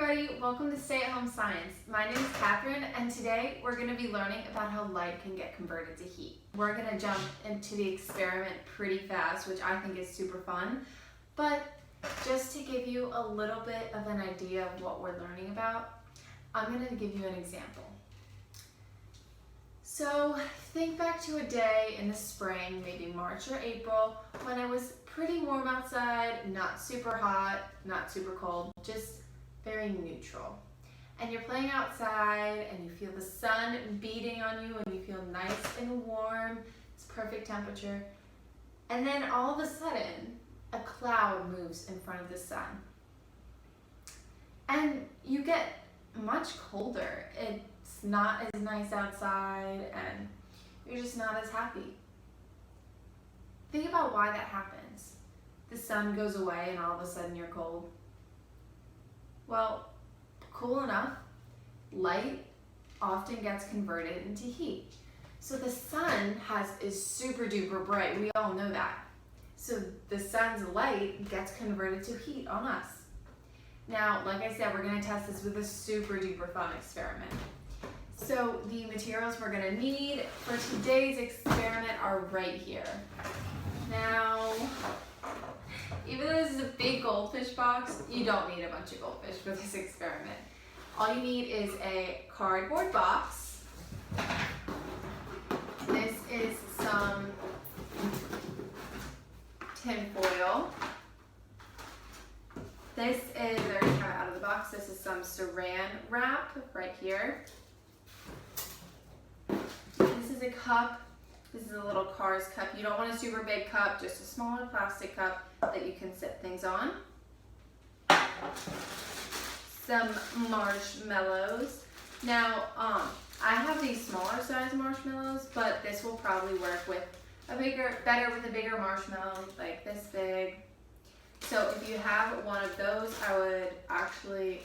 everybody, welcome to Stay at Home Science. My name is Catherine and today we're going to be learning about how light can get converted to heat. We're going to jump into the experiment pretty fast, which I think is super fun, but just to give you a little bit of an idea of what we're learning about, I'm going to give you an example. So think back to a day in the spring, maybe March or April, when it was pretty warm outside, not super hot, not super cold, just very neutral. And you're playing outside and you feel the sun beating on you and you feel nice and warm, it's perfect temperature. And then all of a sudden, a cloud moves in front of the sun. And you get much colder. It's not as nice outside and you're just not as happy. Think about why that happens. The sun goes away and all of a sudden you're cold. Well, cool enough, light often gets converted into heat. So the sun is super duper bright, we all know that. So the sun's light gets converted to heat on us. Now, like I said, we're gonna test this with a super duper fun experiment. So the materials we're gonna need for today's experiment are right here. Now, even though this is a big goldfish box, you don't need a bunch of goldfish for this experiment. All you need is a cardboard box. This is some tin foil. This is, I already have it out of the box, this is some saran wrap right here. This is a cup. This is a little Cars cup. You don't want a super big cup, just a smaller plastic cup that you can sit things on. Some marshmallows. Now, I have these smaller size marshmallows, but this will probably work with better with a bigger marshmallow, like this big. So if you have one of those, I would actually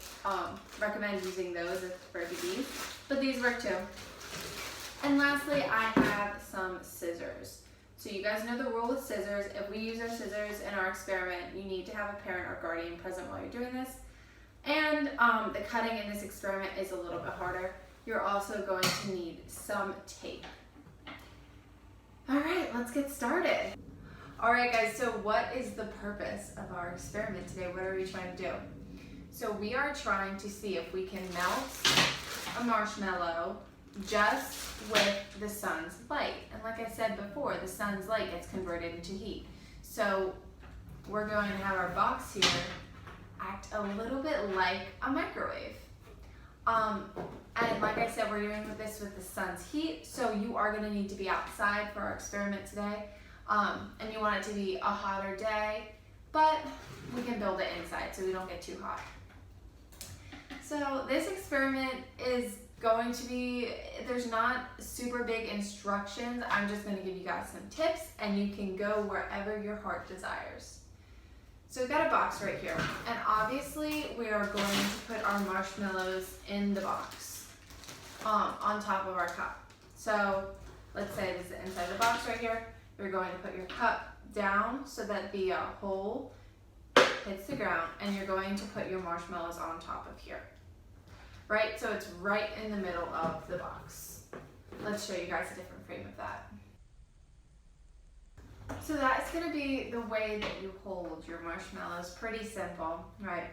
recommend using those for these, but these work too. And lastly, I have some scissors. So you guys know the rule with scissors. If we use our scissors in our experiment, you need to have a parent or guardian present while you're doing this. And the cutting in this experiment is a little bit harder. You're also going to need some tape. All right, let's get started. All right, guys, so what is the purpose of our experiment today? What are we trying to do? So we are trying to see if we can melt a marshmallow just with the sun's light. And like I said before, the sun's light gets converted into heat. So we're going to have our box here act a little bit like a microwave. And like I said, we're doing this with the sun's heat, so you are going to need to be outside for our experiment today. And you want it to be a hotter day, but we can build it inside so we don't get too hot. So this experiment is going to be, there's not super big instructions. I'm just going to give you guys some tips and you can go wherever your heart desires. So we've got a box right here, and obviously we are going to put our marshmallows in the box on top of our cup. So let's say this is the inside of the box right here. You're going to put your cup down so that the hole hits the ground, and you're going to put your marshmallows on top of here. Right, so it's right in the middle of the box. Let's show you guys a different frame of that. So that's going to be the way that you hold your marshmallows. Pretty simple, right?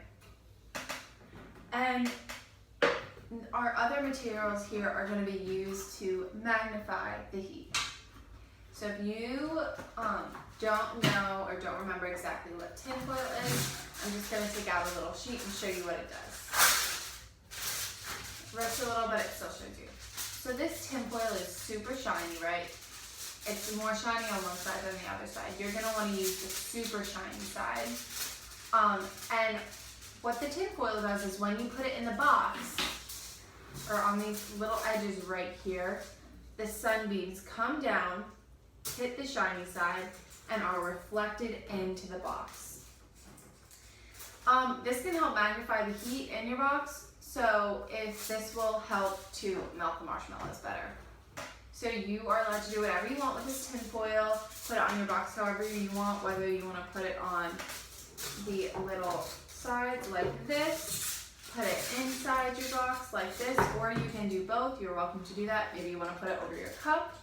And our other materials here are going to be used to magnify the heat. So if you don't know or don't remember exactly what tinfoil is, I'm just going to take out a little sheet and show you what it does. Rips a little, but it still shows you. So this tinfoil is super shiny, right? It's more shiny on one side than the other side. You're gonna want to use the super shiny side. And what the tinfoil does is when you put it in the box, or on these little edges right here, the sunbeams come down, hit the shiny side, and are reflected into the box. This can help magnify the heat in your box. So if this will help to melt the marshmallows better. So you are allowed to do whatever you want with this tin foil, put it on your box however you want, whether you want to put it on the little sides like this, put it inside your box like this, or you can do both. You're welcome to do that. Maybe you want to put it over your cup,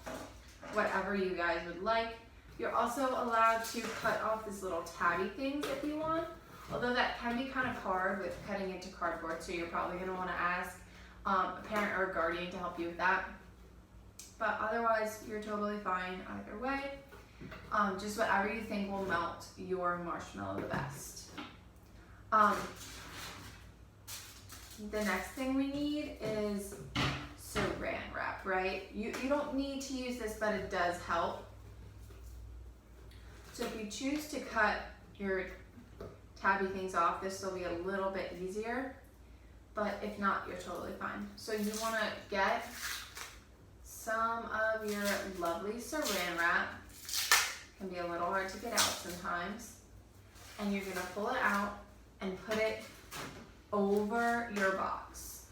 whatever you guys would like. You're also allowed to cut off these little tabby things if you want, although that can be kind of hard with cutting into cardboard, so you're probably going to want to ask a parent or a guardian to help you with that. But otherwise, you're totally fine either way. Just whatever you think will melt your marshmallow the best. The next thing we need is saran wrap, right? You don't need to use this, but it does help. So if you choose to cut your tabby things off, this will be a little bit easier, but if not, you're totally fine. So you want to get some of your lovely saran wrap. It can be a little hard to get out sometimes. And you're going to pull it out and put it over your box.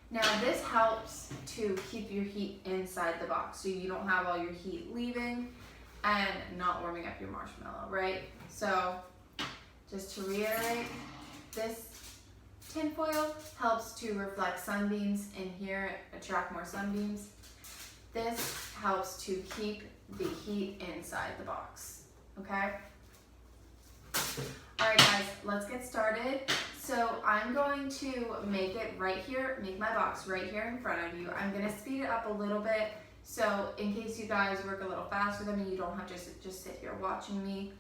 Now this helps to keep your heat inside the box so you don't have all your heat leaving and not warming up your marshmallow, right? So just to reiterate, this tin foil helps to reflect sunbeams in here, attract more sunbeams. This helps to keep the heat inside the box, okay? All right guys, let's get started. So I'm going to make it right here, make my box right here in front of you. I'm gonna speed it up a little bit, so in case you guys work a little faster than me, you don't have to just sit here watching me.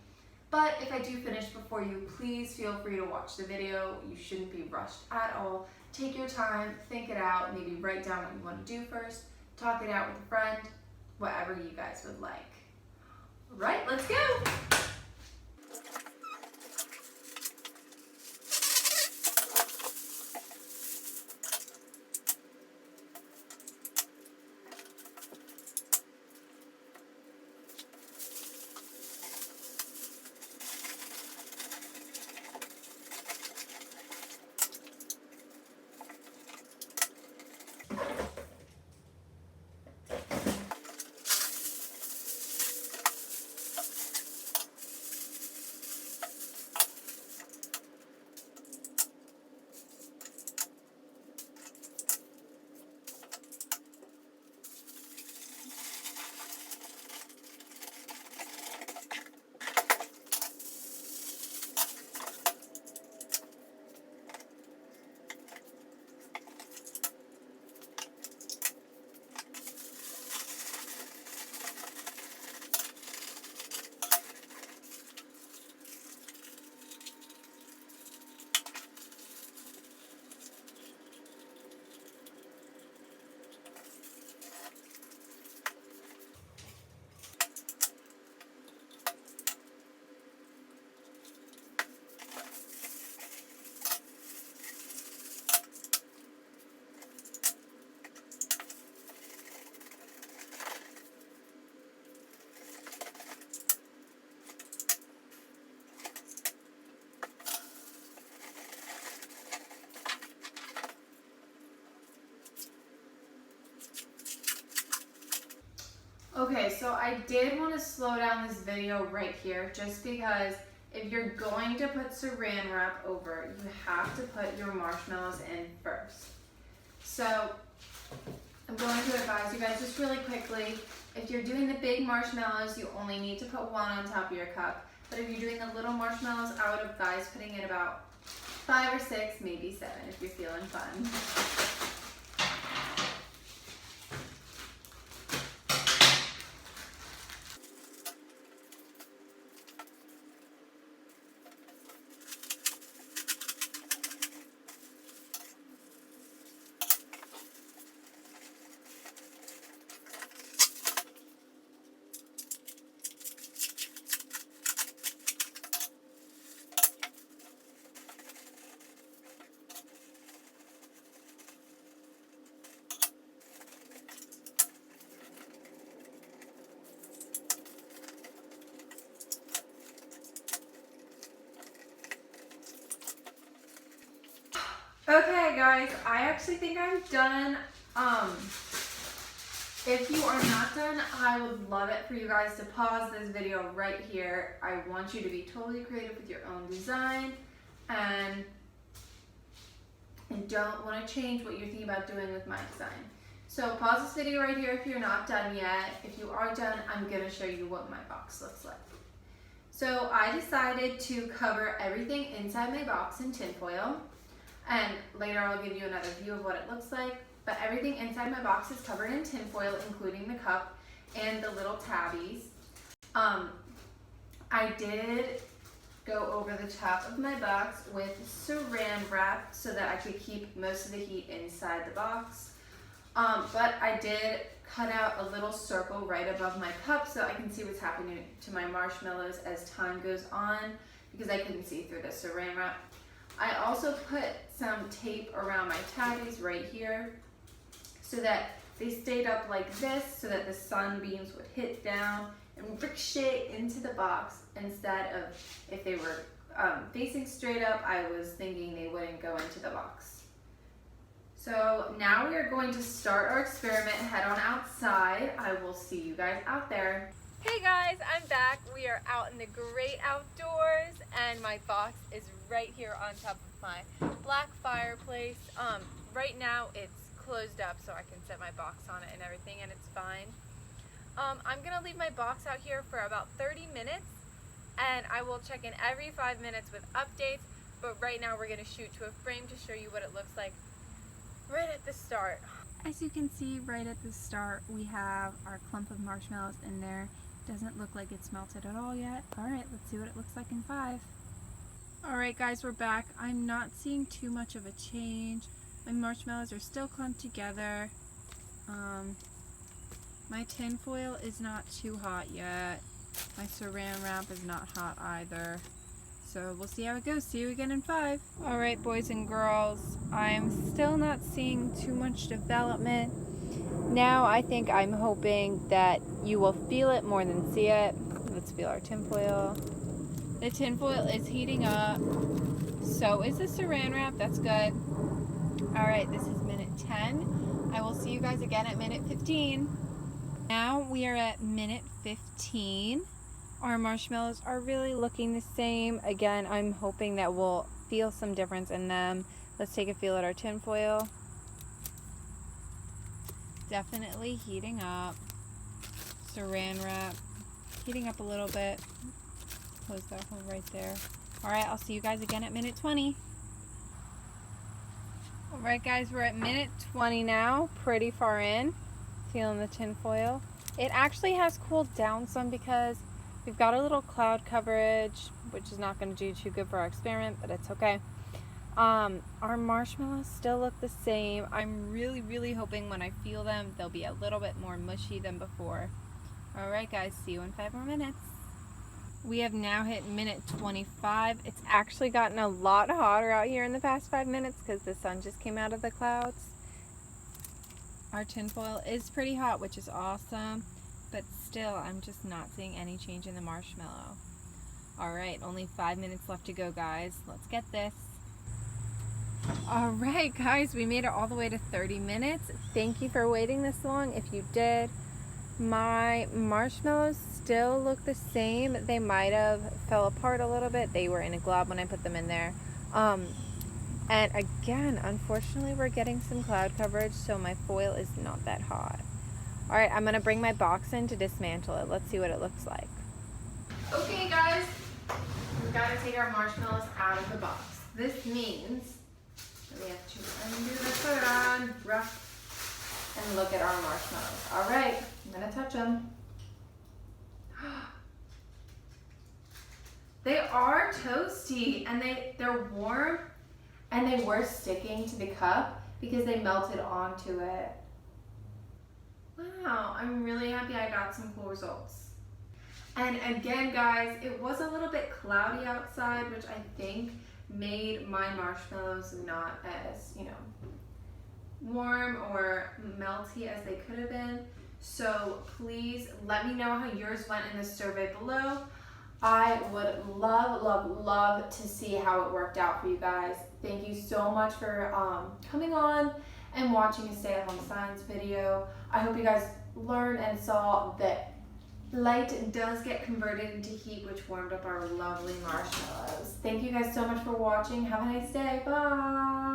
But if I do finish before you, please feel free to watch the video. You shouldn't be rushed at all. Take your time, think it out, maybe write down what you want to do first, talk it out with a friend, whatever you guys would like. All right, let's go. Okay, so I did want to slow down this video right here just because if you're going to put saran wrap over, you have to put your marshmallows in first. So I'm going to advise you guys just really quickly, if you're doing the big marshmallows, you only need to put one on top of your cup. But if you're doing the little marshmallows, I would advise putting in about 5 or 6, maybe 7 if you're feeling fun. Okay guys, I actually think I'm done. If you are not done, I would love it for you guys to pause this video right here. I want you to be totally creative with your own design and and don't want to change what you're thinking about doing with my design. So pause this video right here if you're not done yet. If you are done, I'm going to show you what my box looks like. So I decided to cover everything inside my box in tinfoil, and later I'll give you another view of what it looks like, but everything inside my box is covered in tinfoil, including the cup and the little tabbies. I did go over the top of my box with saran wrap so that I could keep most of the heat inside the box. But I did cut out a little circle right above my cup so I can see what's happening to my marshmallows as time goes on, because I couldn't see through the saran wrap. I also put some tape around my tabbies right here so that they stayed up like this so that the sunbeams would hit down and ricochet into the box, instead of if they were facing straight up, I was thinking they wouldn't go into the box. So now we are going to start our experiment. Head on outside. I will see you guys out there. Hey guys, I'm back. We are out in the great outdoors and my box is right here on top of my black fireplace. Right now it's closed up so I can set my box on it and everything, and it's fine. I'm gonna leave my box out here for about 30 minutes and I will check in every 5 minutes with updates, but right now we're gonna shoot to a frame to show you what it looks like right at the start. As you can see right at the start, we have our clump of marshmallows in there. Doesn't look like it's melted at all yet. Alright, let's see what it looks like in 5. Alright guys, we're back. I'm not seeing too much of a change. My marshmallows are still clumped together. My tin foil is not too hot yet. My saran wrap is not hot either. So we'll see how it goes. See you again in 5. Alright boys and girls, I'm still not seeing too much development. Now I think I'm hoping that you will feel it more than see it. Let's feel our tinfoil. The tinfoil is heating up. So is the saran wrap. That's good. Alright, this is minute 10. I will see you guys again at minute 15. Now we are at minute 15. Our marshmallows are really looking the same. Again, I'm hoping that we'll feel some difference in them. Let's take a feel at our tinfoil. Definitely heating up. Saran wrap heating up a little bit. Close that hole right there. Alright, I'll see you guys again at minute 20. Alright guys, we're at minute 20 now. Pretty far in. Feeling the tinfoil. It actually has cooled down some because we've got a little cloud coverage, which is not going to do too good for our experiment, but it's okay. Our marshmallows still look the same. I'm really hoping when I feel them, they'll be a little bit more mushy than before. Alright guys, see you in 5 more minutes. We have now hit minute 25. It's actually gotten a lot hotter out here in the past 5 minutes because the sun just came out of the clouds. Our tinfoil is pretty hot, which is awesome, but still, I'm just not seeing any change in the marshmallow. Alright, only 5 minutes left to go, guys. Let's get this. Alright, guys, we made it all the way to 30 minutes. Thank you for waiting this long if you did. My marshmallows still look the same. They might have fell apart a little bit. They were in a glob when I put them in there. And again, unfortunately, we're getting some cloud coverage, so my foil is not that hot. Alright, I'm going to bring my box in to dismantle it. Let's see what it looks like. Okay, guys, we've got to take our marshmallows out of the box. This means that we have to undo the hood on, rough, and look at our marshmallows. Alright, I'm going to touch them. They are toasty, and they're warm. And they were sticking to the cup because they melted onto it. Wow, I'm really happy I got some cool results. And again, guys, it was a little bit cloudy outside, which I think made my marshmallows not as, warm or melty as they could have been. So please let me know how yours went in the survey below. I would love to see how it worked out for you guys. Thank you so much for coming on and watching a stay-at-home science video. I hope you guys learned and saw that light does get converted into heat, which warmed up our lovely marshmallows. Thank you guys so much for watching. Have a nice day. Bye.